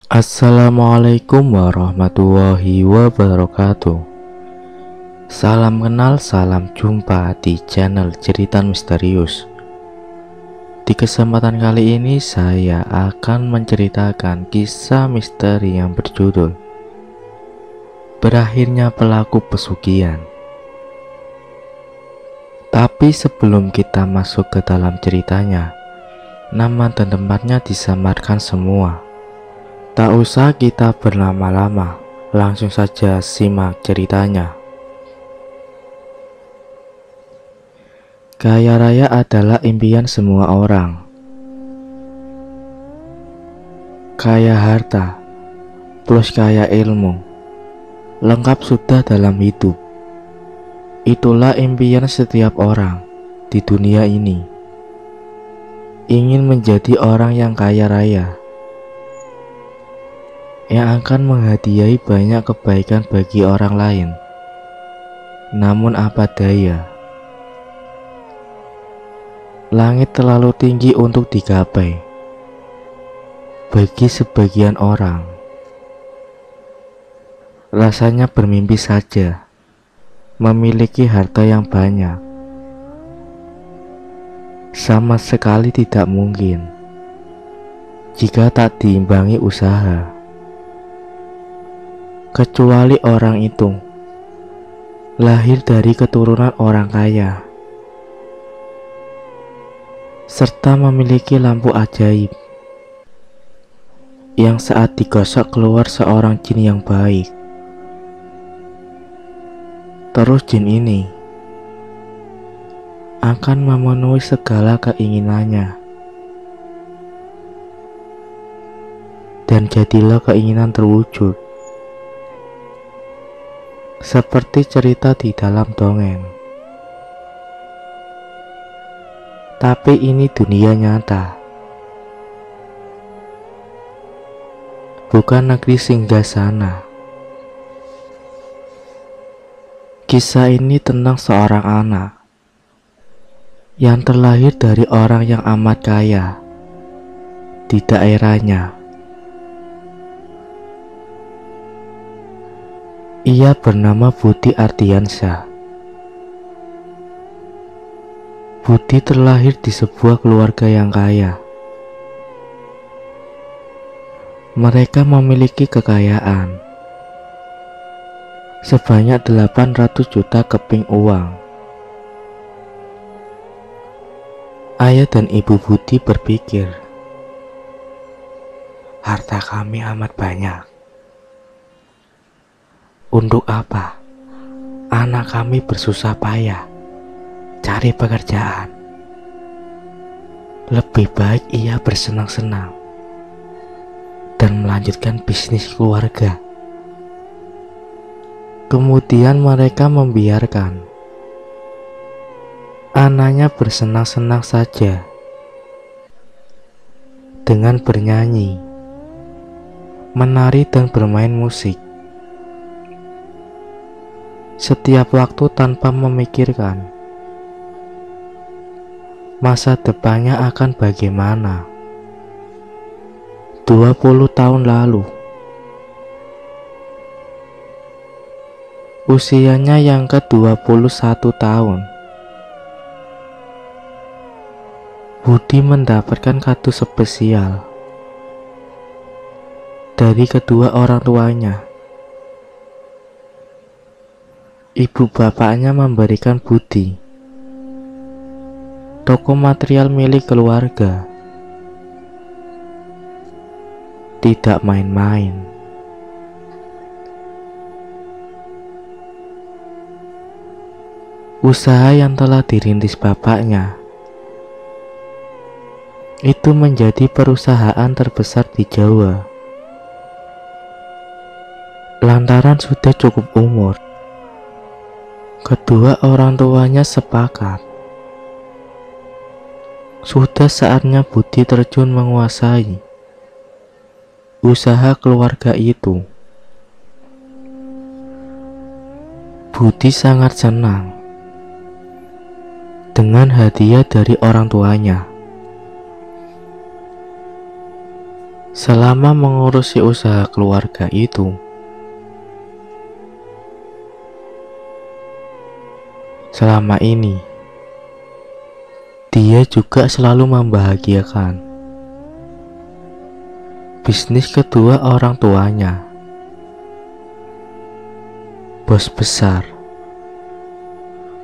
Assalamualaikum warahmatullahi wabarakatuh. Salam kenal, salam jumpa di channel Cerita Misterius. Di kesempatan kali ini saya akan menceritakan kisah misteri yang berjudul Berakhirnya Pelaku Pesugihan. Tapi sebelum kita masuk ke dalam ceritanya, nama dan tempatnya disamarkan semua. Tak usah kita berlama-lama, langsung saja simak ceritanya. Kaya raya adalah impian semua orang. Kaya harta, plus kaya ilmu, lengkap sudah dalam hidup. Itulah impian setiap orang di dunia ini. Ingin menjadi orang yang kaya raya, yang akan menghadiahi banyak kebaikan bagi orang lain. Namun apa daya, langit terlalu tinggi untuk digapai. Bagi sebagian orang, rasanya bermimpi saja memiliki harta yang banyak. Sama sekali tidak mungkin jika tak diimbangi usaha. Kecuali orang itu lahir dari keturunan orang kaya, serta memiliki lampu ajaib yang saat digosok keluar seorang jin yang baik. Terus jin ini akan memenuhi segala keinginannya, dan jadilah keinginan terwujud. Seperti cerita di dalam dongeng. Tapi ini dunia nyata, bukan negeri singgasana. Kisah ini tentang seorang anak yang terlahir dari orang yang amat kaya di daerahnya. Ia bernama Budi Ardiansyah. Budi terlahir di sebuah keluarga yang kaya. Mereka memiliki kekayaan sebanyak 800 juta keping uang. Ayah dan ibu Budi berpikir, harta kami amat banyak. Untuk apa anak kami bersusah payah cari pekerjaan? Lebih baik ia bersenang-senang dan melanjutkan bisnis keluarga. Kemudian mereka membiarkan anaknya bersenang-senang saja dengan bernyanyi, menari dan bermain musik setiap waktu tanpa memikirkan masa depannya akan bagaimana. 20 tahun lalu, usianya yang ke-21 tahun, Budi mendapatkan kado spesial dari kedua orang tuanya. Ibu bapaknya memberikan Budi toko material milik keluarga. Tidak main-main. Usaha yang telah dirintis bapaknya itu menjadi perusahaan terbesar di Jawa. Lantaran sudah cukup umur, kedua orang tuanya sepakat sudah saatnya Budi terjun menguasai usaha keluarga itu. Budi sangat senang dengan hadiah dari orang tuanya. Selama mengurusi usaha keluarga itu, selama ini dia juga selalu membahagiakan bisnis kedua orang tuanya. Bos besar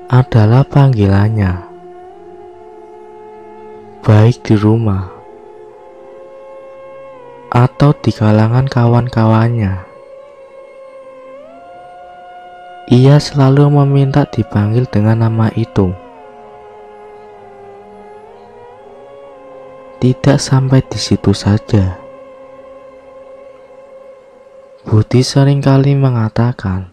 adalah panggilannya, baik di rumah atau di kalangan kawan-kawannya. Ia selalu meminta dipanggil dengan nama itu. Tidak sampai di situ saja. Budi seringkali mengatakan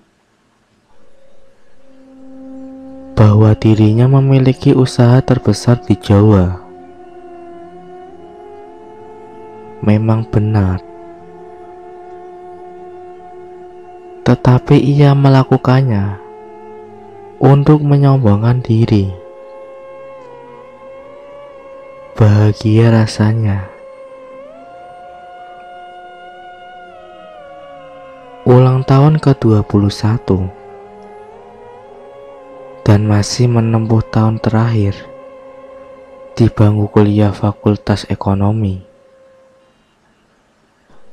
bahwa dirinya memiliki usaha terbesar di Jawa. Memang benar, tetapi ia melakukannya untuk menyombongkan diri. Bahagia rasanya. Ulang tahun ke-21 dan masih menempuh tahun terakhir di bangku kuliah Fakultas Ekonomi.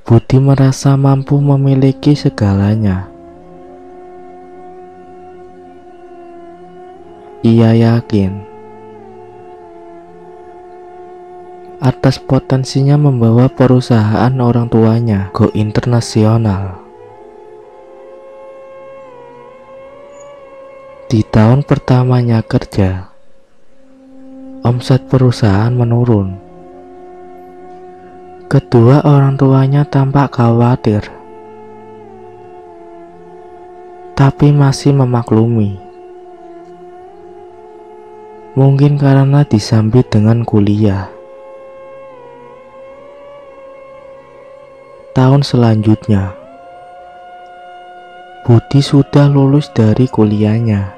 Budi merasa mampu memiliki segalanya. Ia yakin atas potensinya membawa perusahaan orang tuanya go internasional. Di tahun pertamanya kerja, omset perusahaan menurun. Kedua orang tuanya tampak khawatir, tapi masih memaklumi. Mungkin karena disambit dengan kuliah. Tahun selanjutnya, Budi sudah lulus dari kuliahnya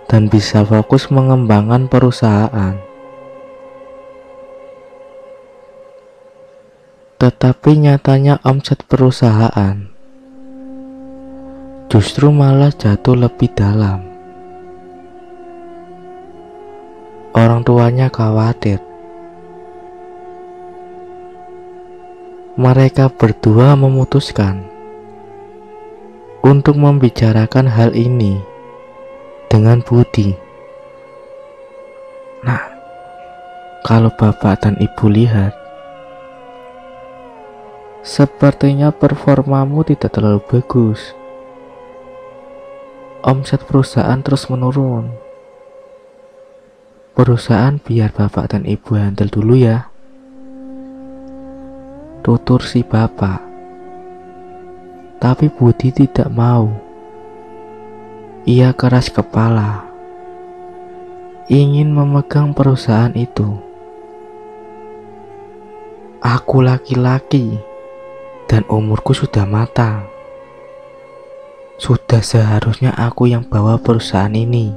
dan bisa fokus mengembangkan perusahaan. Tetapi nyatanya omset perusahaan justru malah jatuh lebih dalam. Orang tuanya khawatir. Mereka berdua memutuskan untuk membicarakan hal ini dengan Budi. Nah, kalau bapak dan ibu lihat, sepertinya performamu tidak terlalu bagus. Omset perusahaan terus menurun. Perusahaan biar bapak dan ibu handle dulu ya, tutur si bapak. Tapi Budi tidak mau. Ia keras kepala, ingin memegang perusahaan itu. Aku laki-laki dan umurku sudah matang. Sudah seharusnya aku yang bawa perusahaan ini.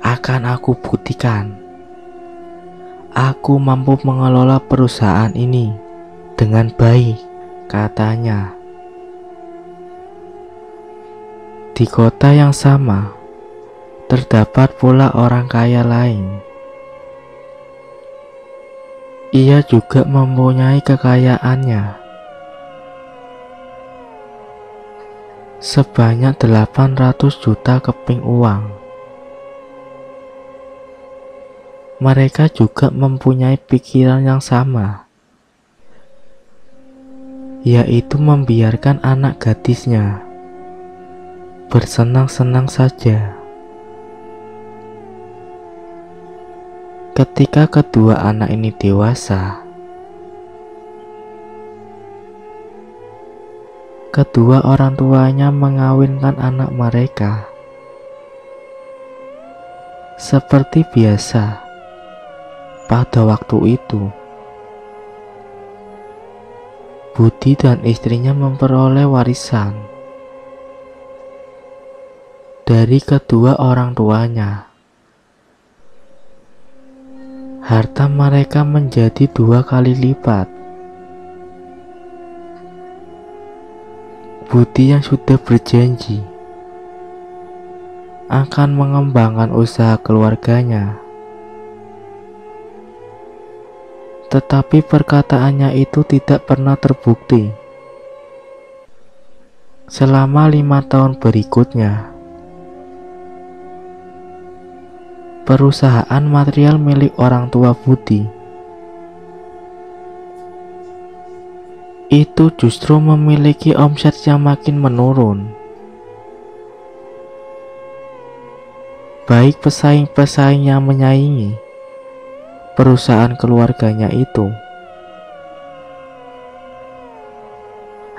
Akan aku buktikan aku mampu mengelola perusahaan ini dengan baik, katanya. Di kota yang sama, terdapat pula orang kaya lain. Ia juga mempunyai kekayaannya. Sebanyak 800 juta keping uang. Mereka juga mempunyai pikiran yang sama, yaitu membiarkan anak gadisnya bersenang-senang saja. Ketika kedua anak ini dewasa, kedua orang tuanya mengawinkan anak mereka. Seperti biasa, pada waktu itu, Budi dan istrinya memperoleh warisan dari kedua orang tuanya. harta mereka menjadi 2 kali lipat. Budi yang sudah berjanji akan mengembangkan usaha keluarganya, tetapi perkataannya itu tidak pernah terbukti. Selama 5 tahun berikutnya, perusahaan material milik orang tua Budi itu justru memiliki omset yang makin menurun. Baik pesaing-pesaing yang menyaingi perusahaan keluarganya itu,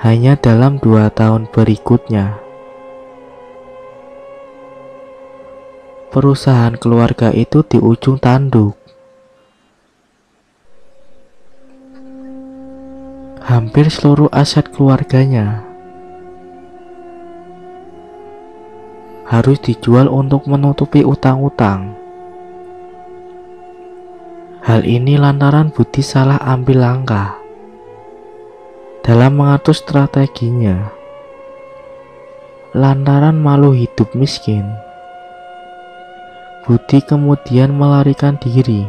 hanya dalam 2 tahun berikutnya, perusahaan keluarga itu di ujung tanduk. Hampir seluruh aset keluarganya harus dijual untuk menutupi utang-utang. Hal ini lantaran Budi salah ambil langkah dalam mengatur strateginya. Lantaran malu hidup miskin, Budi kemudian melarikan diri.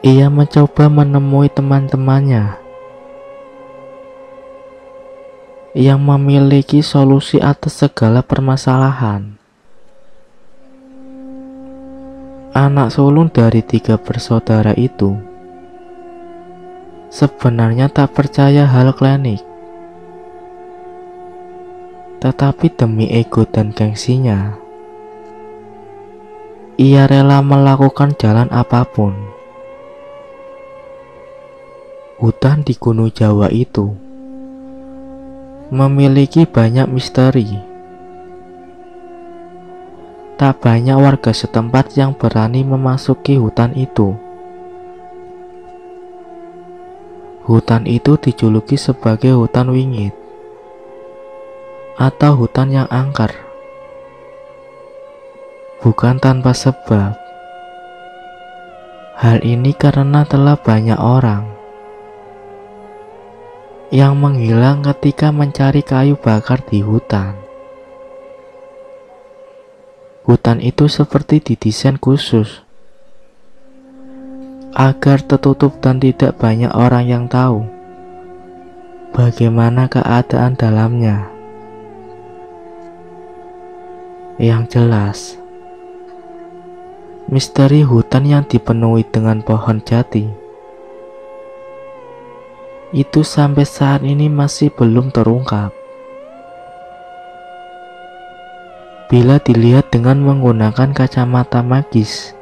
Ia mencoba menemui teman-temannya yang memiliki solusi atas segala permasalahan. Anak sulung dari 3 bersaudara itu sebenarnya tak percaya hal klinik, tetapi demi ego dan gengsinya, ia rela melakukan jalan apapun. Hutan di Gunung Jawa itu memiliki banyak misteri. Tak banyak warga setempat yang berani memasuki hutan itu. Hutan itu dijuluki sebagai hutan wingit atau hutan yang angker. Bukan tanpa sebab. Hal ini karena telah banyak orang yang menghilang ketika mencari kayu bakar di hutan. Hutan itu seperti didesain khusus agar tertutup dan tidak banyak orang yang tahu bagaimana keadaan dalamnya. Yang jelas, misteri hutan yang dipenuhi dengan pohon jati itu sampai saat ini masih belum terungkap. Bila dilihat dengan menggunakan kacamata magis,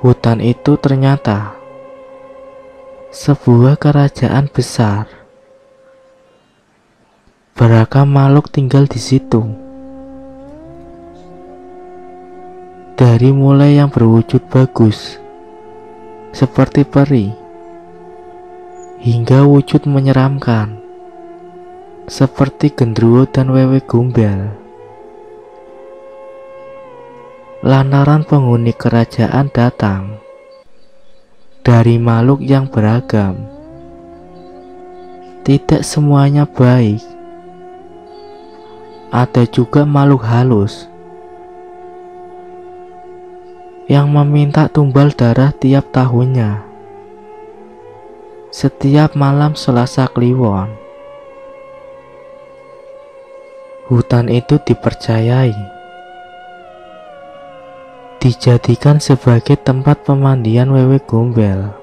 hutan itu ternyata sebuah kerajaan besar. Beragam makhluk tinggal di situ. Dari mulai yang berwujud bagus seperti peri, hingga wujud menyeramkan seperti genderuwo dan wewe gombel. Lantaran penghuni kerajaan datang dari makhluk yang beragam, tidak semuanya baik. Ada juga makhluk halus yang meminta tumbal darah tiap tahunnya, setiap malam Selasa Kliwon. Hutan itu dipercayai dijadikan sebagai tempat pemandian wewe gombel.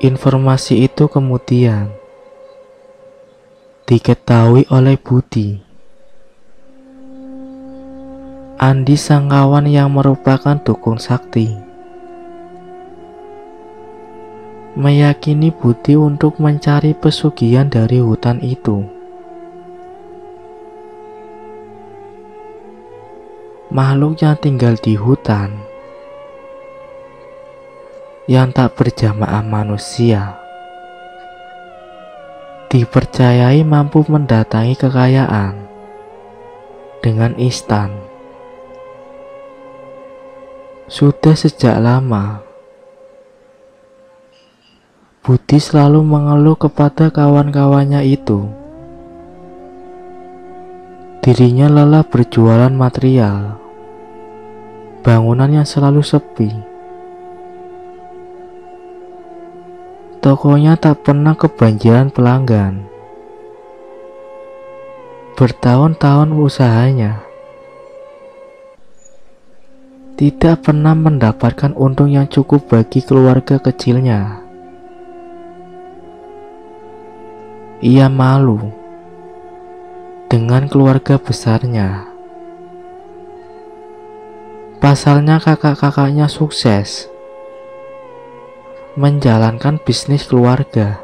Informasi itu kemudian diketahui oleh Budi. Andi sang kawan yang merupakan dukun sakti meyakini Budi untuk mencari pesugihan dari hutan itu. Makhluk yang tinggal di hutan yang tak berjamaah manusia dipercayai mampu mendatangi kekayaan dengan instan. Sudah sejak lama, Budi selalu mengeluh kepada kawan-kawannya itu. Dirinya lelah berjualan material, bangunan yang selalu sepi. Tokonya tak pernah kebanjiran pelanggan. Bertahun-tahun usahanya tidak pernah mendapatkan untung yang cukup bagi keluarga kecilnya. Ia malu dengan keluarga besarnya. Pasalnya kakak-kakaknya sukses menjalankan bisnis keluarga,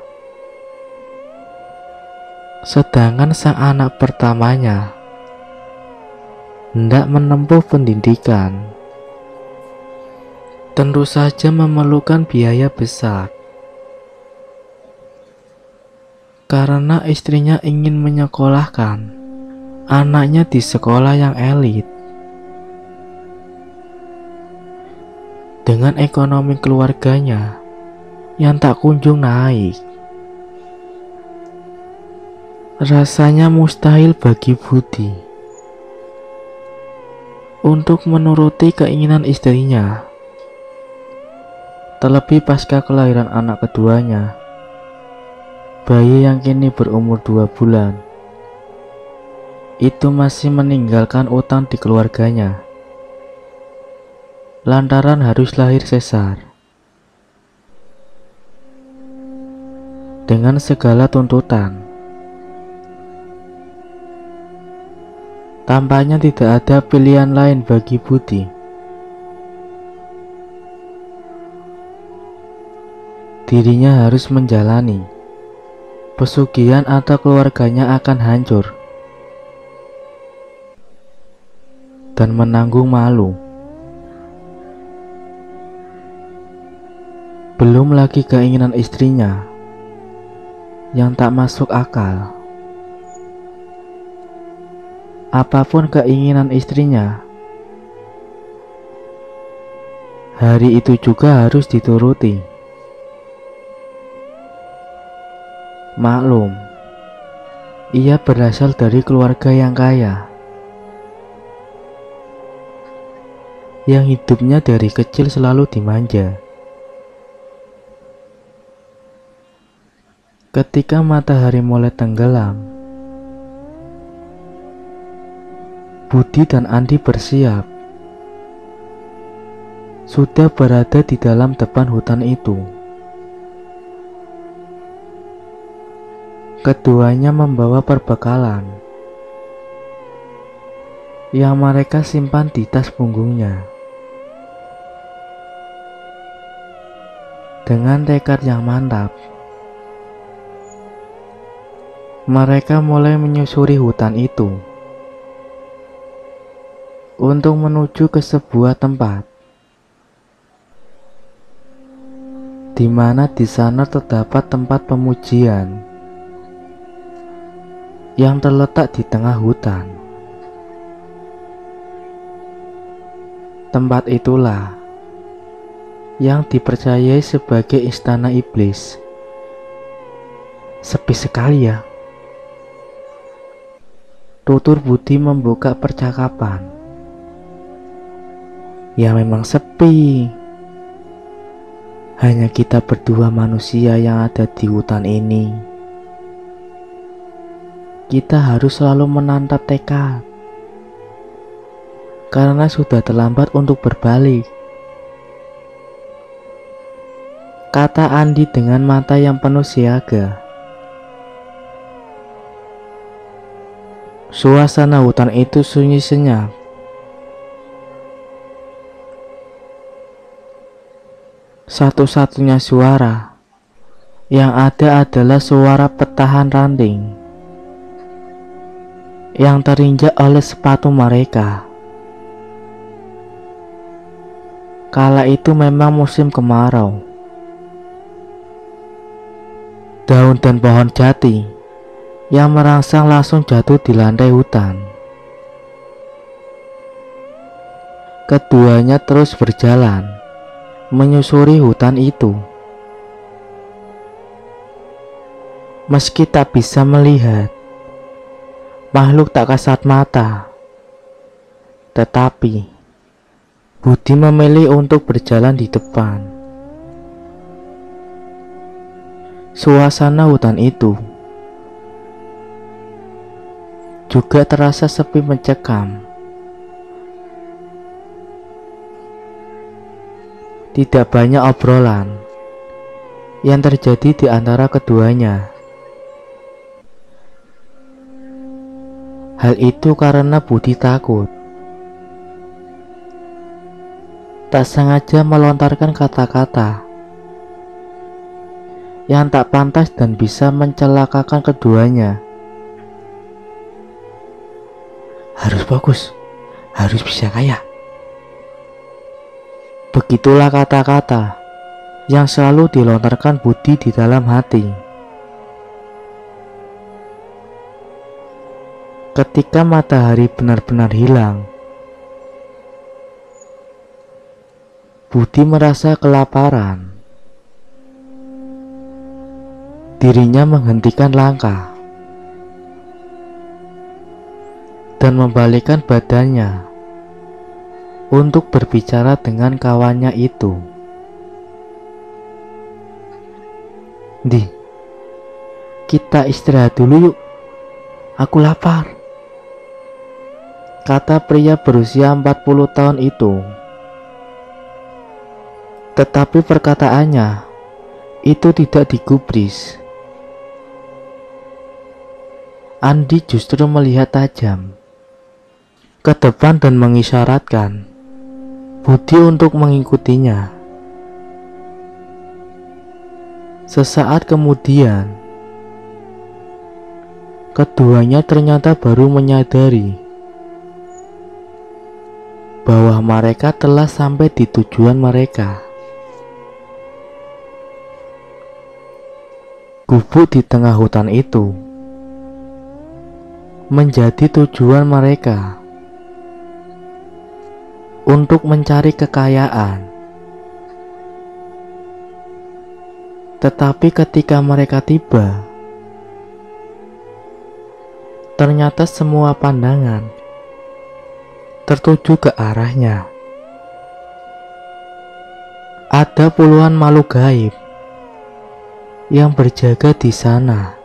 sedangkan sang anak pertamanya hendak menempuh pendidikan. Tentu saja memerlukan biaya besar, karena istrinya ingin menyekolahkan anaknya di sekolah yang elit. Dengan ekonomi keluarganya yang tak kunjung naik, rasanya mustahil bagi Budi untuk menuruti keinginan istrinya. Terlebih pasca kelahiran anak keduanya, bayi yang kini berumur 2 bulan, itu masih meninggalkan utang di keluarganya, lantaran harus lahir sesar. Dengan segala tuntutan, tampaknya tidak ada pilihan lain bagi Budi. Dirinya harus menjalani pesugihan atau keluarganya akan hancur dan menanggung malu. Belum lagi keinginan istrinya yang tak masuk akal. Apapun keinginan istrinya, hari itu juga harus dituruti. Maklum, ia berasal dari keluarga yang kaya, yang hidupnya dari kecil selalu dimanja. Ketika matahari mulai tenggelam, Budi dan Andi bersiap, sudah berada di dalam depan hutan itu. Keduanya membawa perbekalan yang mereka simpan di tas punggungnya. Dengan tekad yang mantap, mereka mulai menyusuri hutan itu untuk menuju ke sebuah tempat di mana di sana terdapat tempat pemujian yang terletak di tengah hutan. Tempat itulah yang dipercayai sebagai istana iblis. Sepi sekali ya, tutur Budi membuka percakapan. Ya memang sepi, hanya kita berdua manusia yang ada di hutan ini. Kita harus selalu menantap tekad, karena sudah terlambat untuk berbalik, kata Andi dengan mata yang penuh siaga. Suasana hutan itu sunyi senyap. Satu-satunya suara yang ada adalah suara petahan ranting yang terinjak oleh sepatu mereka. Kala itu memang musim kemarau. Daun dan pohon jati yang merangsang langsung jatuh di lantai hutan. Keduanya terus berjalan, menyusuri hutan itu. Meski tak bisa melihat makhluk tak kasat mata, tetapi Budi memilih untuk berjalan di depan. Suasana hutan itu juga terasa sepi mencekam. Tidak banyak obrolan yang terjadi di antara keduanya. Hal itu karena Budi takut. Tak sengaja melontarkan kata-kata yang tak pantas dan bisa mencelakakan keduanya. Harus bagus, harus bisa kaya. Begitulah kata-kata yang selalu dilontarkan Budi di dalam hati. Ketika matahari benar-benar hilang, Budi merasa kelaparan. Dirinya menghentikan langkah dan membalikkan badannya untuk berbicara dengan kawannya itu. "Di, kita istirahat dulu yuk, aku lapar," kata pria berusia 40 tahun itu. Tetapi perkataannya itu tidak digubris. Andi justru melihat tajam ke depan dan mengisyaratkan Budi untuk mengikutinya. Sesaat kemudian, keduanya ternyata baru menyadari bahwa mereka telah sampai di tujuan mereka. Gubuk di tengah hutan itu menjadi tujuan mereka untuk mencari kekayaan. Tetapi ketika mereka tiba, ternyata semua pandangan tertuju ke arahnya. Ada puluhan makhluk gaib yang berjaga di sana.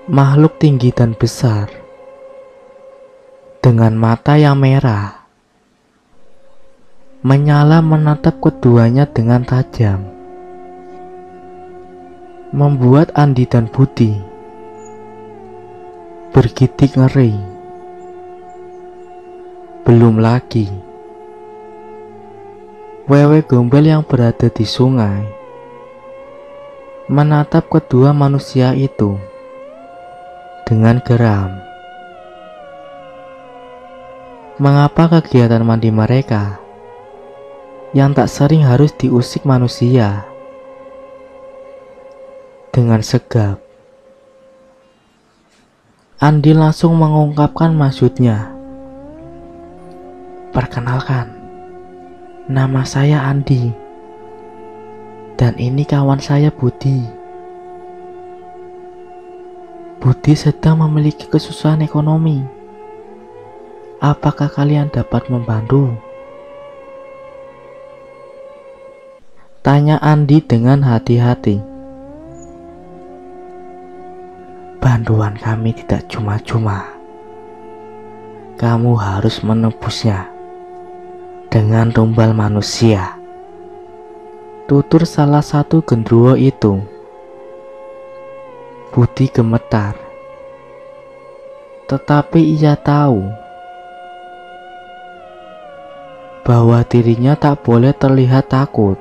Makhluk tinggi dan besar dengan mata yang merah menyala menatap keduanya dengan tajam, membuat Andi dan Budi bergidik ngeri. Belum lagi wewe gombel yang berada di sungai menatap kedua manusia itu dengan geram. Mengapa kegiatan mandi mereka yang tak sering harus diusik manusia? Dengan segap, Andi langsung mengungkapkan maksudnya. "Perkenalkan, nama saya Andi, dan ini kawan saya Budi. Budi sedang memiliki kesusahan ekonomi. Apakah kalian dapat membantu?" Tanya Andi dengan hati-hati. "Bantuan kami tidak cuma-cuma. Kamu harus menebusnya dengan tumbal manusia," tutur salah satu gendruwo itu. Budi gemetar, tetapi ia tahu bahwa dirinya tak boleh terlihat takut.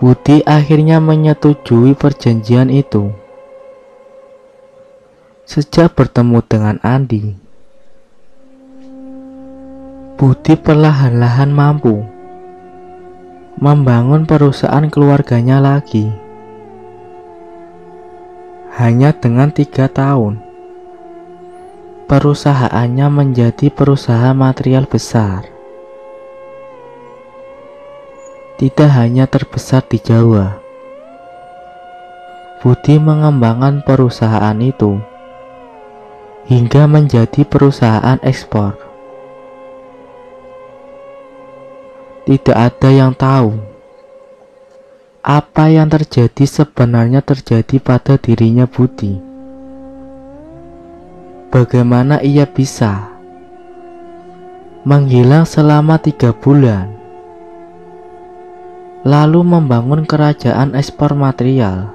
Budi akhirnya menyetujui perjanjian itu. Sejak bertemu dengan Andi, Budi perlahan-lahan mampu membangun perusahaan keluarganya lagi. Hanya dengan 3 tahun, perusahaannya menjadi perusahaan material besar. Tidak hanya terbesar di Jawa, Budi mengembangkan perusahaan itu hingga menjadi perusahaan ekspor. Tidak ada yang tahu apa yang terjadi sebenarnya terjadi pada dirinya Budi. Bagaimana ia bisa menghilang selama 3 bulan, lalu membangun kerajaan ekspor material.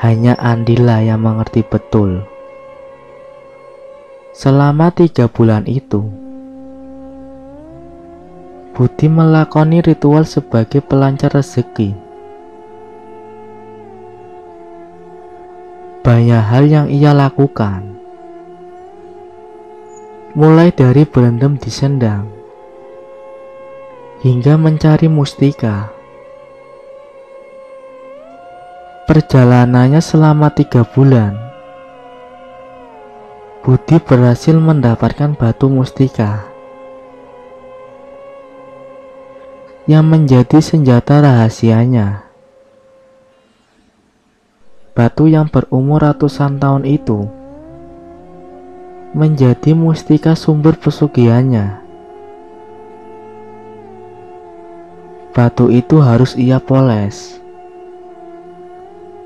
Hanya Andila yang mengerti betul. Selama 3 bulan itu, Budi melakoni ritual sebagai pelancar rezeki. Banyak hal yang ia lakukan, mulai dari berendam di sendang, hingga mencari mustika. Perjalanannya selama 3 bulan, Budi berhasil mendapatkan batu mustika yang menjadi senjata rahasianya. Batu yang berumur ratusan tahun itu menjadi mustika sumber pesugihannya. Batu itu harus ia poles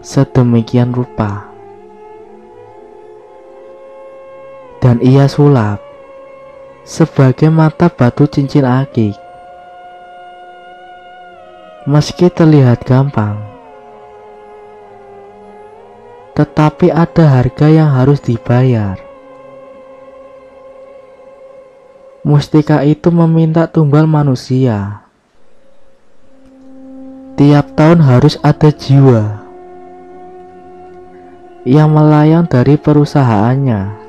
sedemikian rupa, dan ia sulap sebagai mata batu cincin akik. Meski terlihat gampang, tetapi ada harga yang harus dibayar. Mustika itu meminta tumbal manusia. Tiap tahun harus ada jiwa yang melayang dari perusahaannya.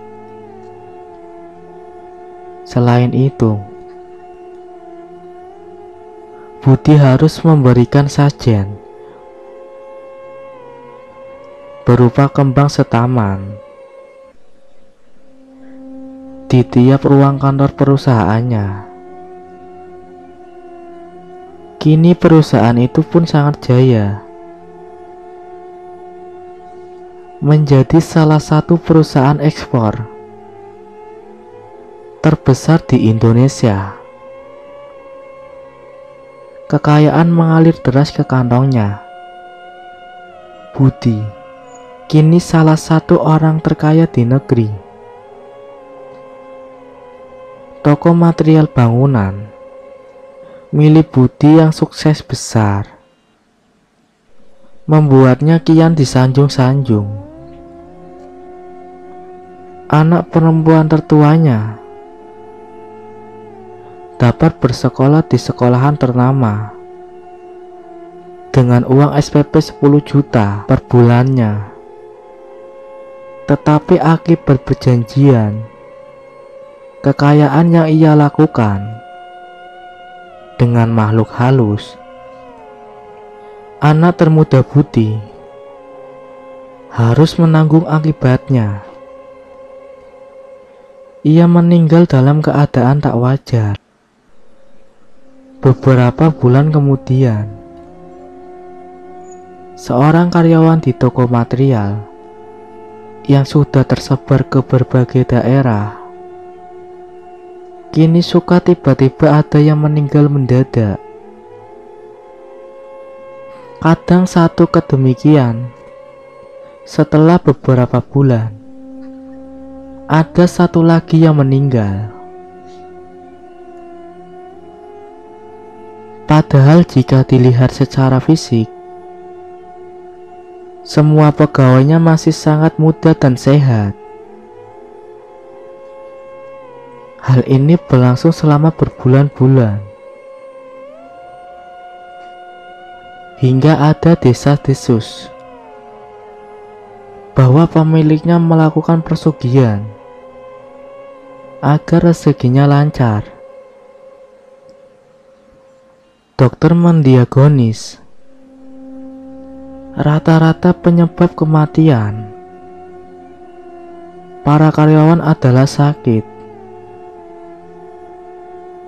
Selain itu, Budi harus memberikan sajen berupa kembang setaman di tiap ruang kantor perusahaannya. Kini perusahaan itu pun sangat jaya, menjadi salah satu perusahaan ekspor terbesar di Indonesia. Kekayaan mengalir deras ke kantongnya. Budi kini salah satu orang terkaya di negeri. Toko material bangunan milik Budi yang sukses besar membuatnya kian disanjung-sanjung. Anak perempuan tertuanya dapat bersekolah di sekolahan ternama dengan uang SPP 10 juta per bulannya. Tetapi akibat perjanjian, kekayaan yang ia lakukan dengan makhluk halus, anak termuda Budi harus menanggung akibatnya. Ia meninggal dalam keadaan tak wajar. Beberapa bulan kemudian, seorang karyawan di toko material yang sudah tersebar ke berbagai daerah, kini suka tiba-tiba ada yang meninggal mendadak. Kadang satu kedemikian, setelah beberapa bulan, ada satu lagi yang meninggal. Padahal jika dilihat secara fisik, semua pegawainya masih sangat muda dan sehat. Hal ini berlangsung selama berbulan-bulan, hingga ada desas-desus bahwa pemiliknya melakukan persugihan agar rezekinya lancar. Dokter mendiagnosis rata-rata penyebab kematian para karyawan adalah sakit.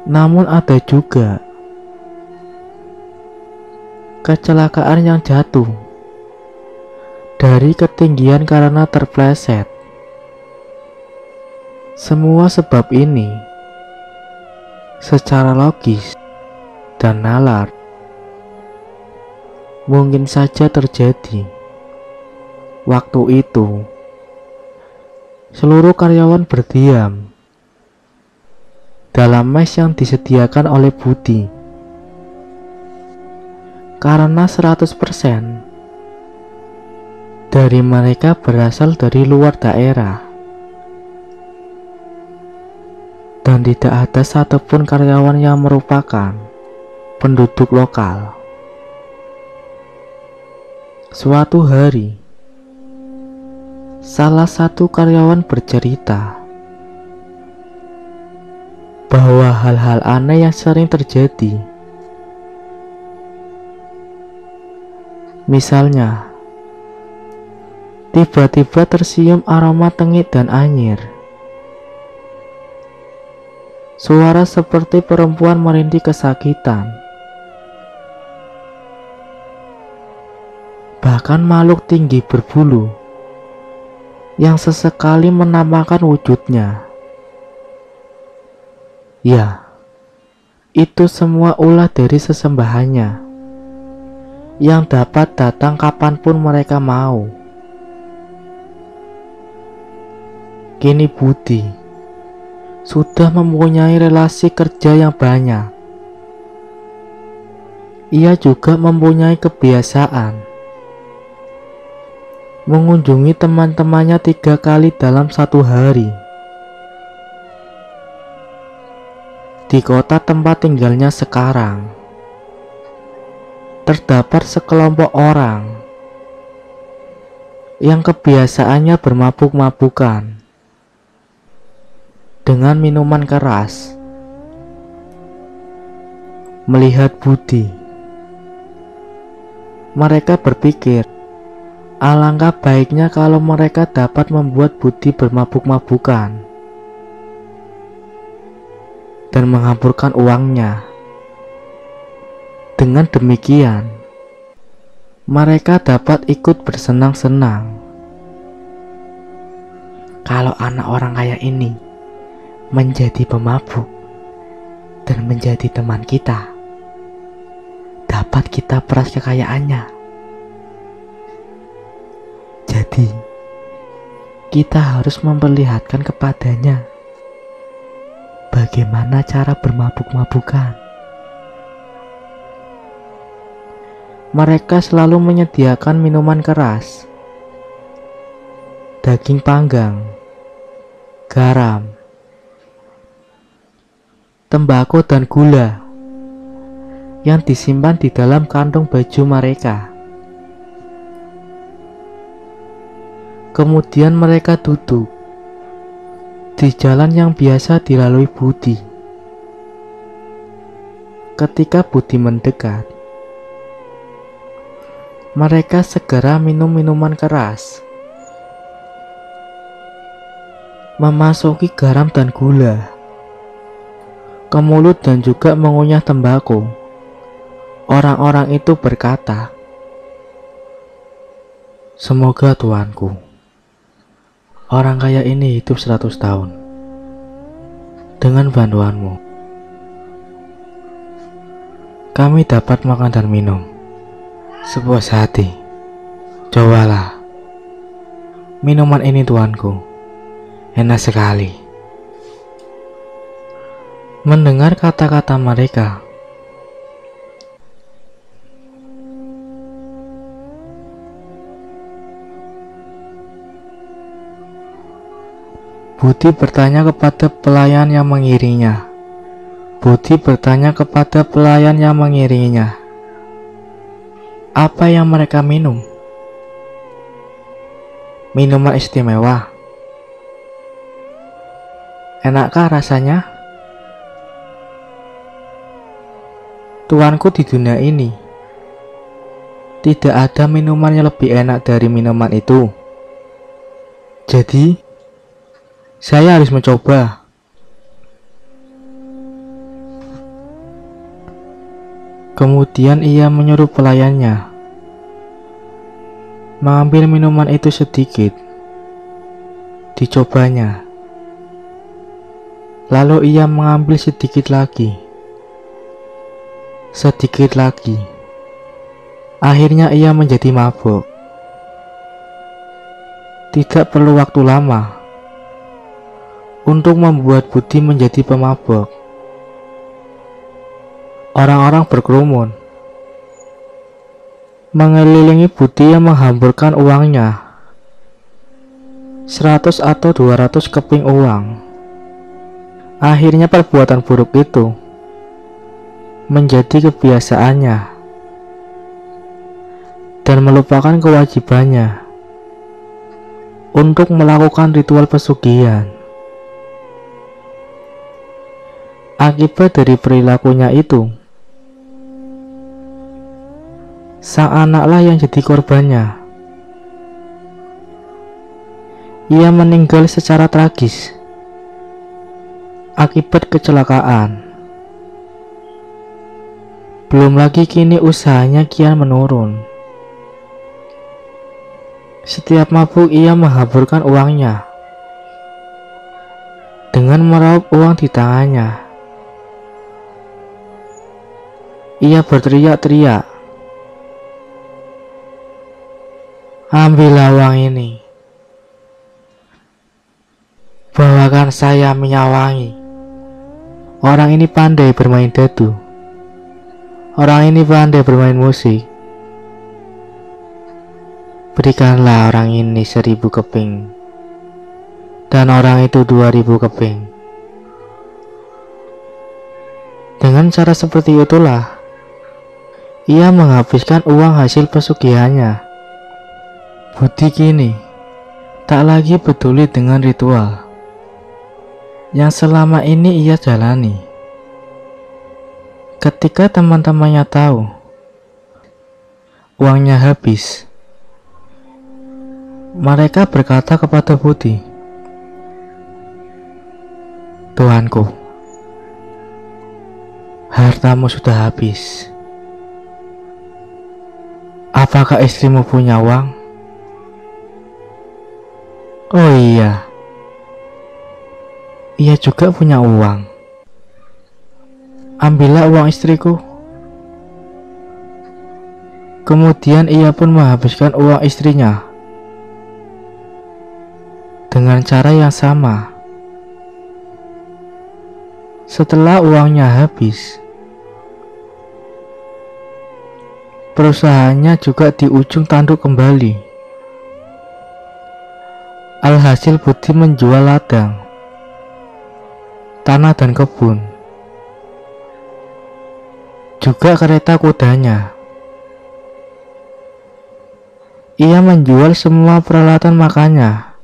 Namun ada juga kecelakaan yang jatuh dari ketinggian karena terpleset. Semua sebab ini secara logis dan nalar mungkin saja terjadi. Waktu itu seluruh karyawan berdiam dalam mes yang disediakan oleh Budi, karena 100% dari mereka berasal dari luar daerah dan tidak ada satupun karyawan yang merupakan penduduk lokal. Suatu hari, salah satu karyawan bercerita bahwa hal-hal aneh yang sering terjadi. Misalnya, tiba-tiba tercium aroma tengik dan anyir. Suara seperti perempuan merintih kesakitan. Bahkan makhluk tinggi berbulu yang sesekali menampakkan wujudnya. Ya, itu semua ulah dari sesembahannya yang dapat datang kapanpun mereka mau. Kini Budi sudah mempunyai relasi kerja yang banyak. Ia juga mempunyai kebiasaan mengunjungi teman-temannya 3 kali dalam satu hari di kota tempat tinggalnya sekarang. Terdapat sekelompok orang yang kebiasaannya bermabuk-mabukan dengan minuman keras. Melihat Budi, mereka berpikir alangkah baiknya kalau mereka dapat membuat Budi bermabuk-mabukan dan menghamburkan uangnya. Dengan demikian, mereka dapat ikut bersenang-senang. Kalau anak orang kaya ini menjadi pemabuk dan menjadi teman kita, dapat kita peras kekayaannya. Jadi, kita harus memperlihatkan kepadanya bagaimana cara bermabuk-mabukan. Mereka selalu menyediakan minuman keras, daging panggang, garam, tembakau dan gula yang disimpan di dalam kantong baju mereka. Kemudian mereka duduk di jalan yang biasa dilalui Budi. Ketika Budi mendekat, mereka segera minum minuman keras, memasuki garam dan gula ke mulut dan juga mengunyah tembakau. Orang-orang itu berkata, "Semoga tuanku, orang kaya ini hidup 100 tahun dengan bantuanmu. Kami dapat makan dan minum sepuas hati. Cobalah minuman ini tuanku, enak sekali." Mendengar kata-kata mereka, Budi bertanya kepada pelayan yang mengiringinya. Apa yang mereka minum? Minuman istimewa. Enakkah rasanya? Tuanku, di dunia ini tidak ada minuman yang lebih enak dari minuman itu. Jadi, Saya harus mencoba. Kemudian ia menyuruh pelayannya mengambil minuman itu sedikit. Dicobanya. Lalu ia mengambil sedikit lagi. Sedikit lagi. Akhirnya ia menjadi mabuk. Tidak perlu waktu lama untuk membuat Budi menjadi pemabuk. Orang-orang berkerumun mengelilingi Budi yang menghamburkan uangnya, 100 atau 200 keping uang. Akhirnya perbuatan buruk itu menjadi kebiasaannya dan melupakan kewajibannya untuk melakukan ritual pesugihan. Akibat dari perilakunya itu, sang anaklah yang jadi korbannya. Ia meninggal secara tragis akibat kecelakaan. Belum lagi kini usahanya kian menurun. Setiap mabuk ia menghamburkan uangnya dengan meraup uang di tangannya. Ia berteriak-teriak, "Ambillah uang ini, bawakan saya minyak wangi. Orang ini pandai bermain dadu. Orang ini pandai bermain musik. Berikanlah orang ini 1000 keping dan orang itu 2000 keping." Dengan cara seperti itulah ia menghabiskan uang hasil pesugihannya. Budi kini tak lagi peduli dengan ritual yang selama ini ia jalani. Ketika teman-temannya tahu uangnya habis, mereka berkata kepada Budi, "Tuanku, hartamu sudah habis. Apakah istrimu punya uang?" "Oh iya, ia juga punya uang. Ambillah uang istriku." Kemudian ia pun menghabiskan uang istrinya dengan cara yang sama. Setelah uangnya habis, perusahaannya juga di ujung tanduk kembali. Alhasil Budi menjual ladang, tanah dan kebun, juga kereta kudanya. Ia menjual semua peralatan makannya,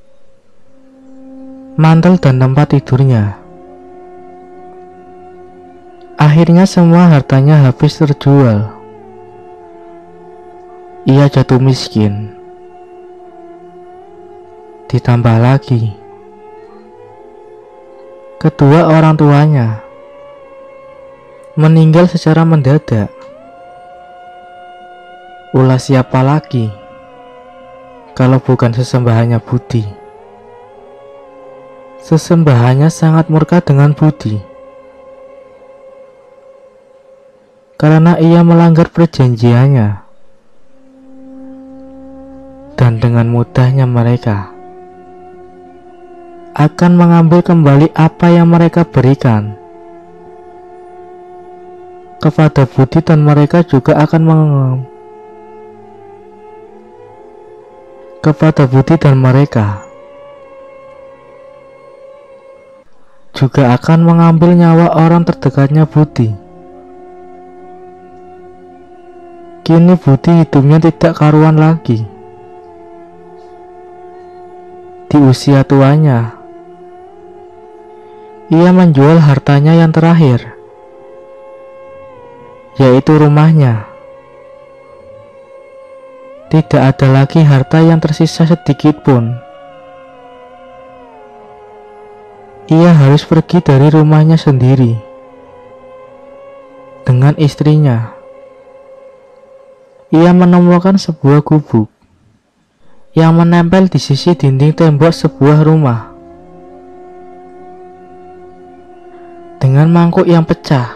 mantel dan tempat tidurnya. Akhirnya semua hartanya habis terjual. Ia jatuh miskin. Ditambah lagi, kedua orang tuanya meninggal secara mendadak. Ulah siapa lagi kalau bukan sesembahannya Budi. Sesembahannya sangat murka dengan Budi karena ia melanggar perjanjiannya. Dan dengan mudahnya mereka akan mengambil kembali apa yang mereka berikan kepada Budi, dan mereka juga akan kepada Budi dan mereka juga akan mengambil nyawa orang terdekatnya Budi. Kini Budi hidupnya tidak karuan lagi. Di usia tuanya, ia menjual hartanya yang terakhir, yaitu rumahnya. Tidak ada lagi harta yang tersisa sedikit pun. Ia harus pergi dari rumahnya sendiri dengan istrinya. Ia menemukan sebuah gubuk yang menempel di sisi dinding tembok sebuah rumah. Dengan mangkuk yang pecah,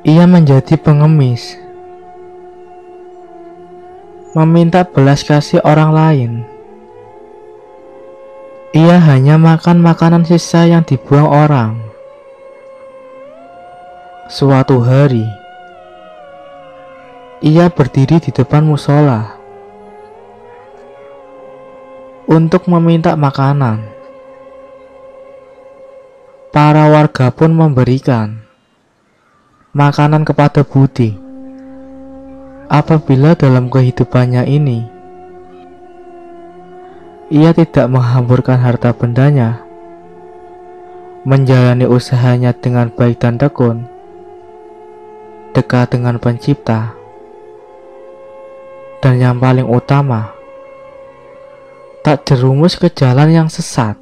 ia menjadi pengemis, meminta belas kasih orang lain. Ia hanya makan makanan sisa yang dibuang orang. Suatu hari, ia berdiri di depan musola untuk meminta makanan. Para warga pun memberikan makanan kepada Budi. Apabila dalam kehidupannya ini ia tidak menghamburkan harta bendanya, menjalani usahanya dengan baik dan tekun, dekat dengan Pencipta, dan yang paling utama, tak jerumus ke jalan yang sesat,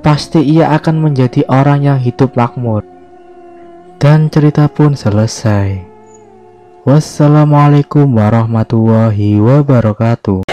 pasti ia akan menjadi orang yang hidup makmur. Dan cerita pun selesai. Wassalamualaikum warahmatullahi wabarakatuh.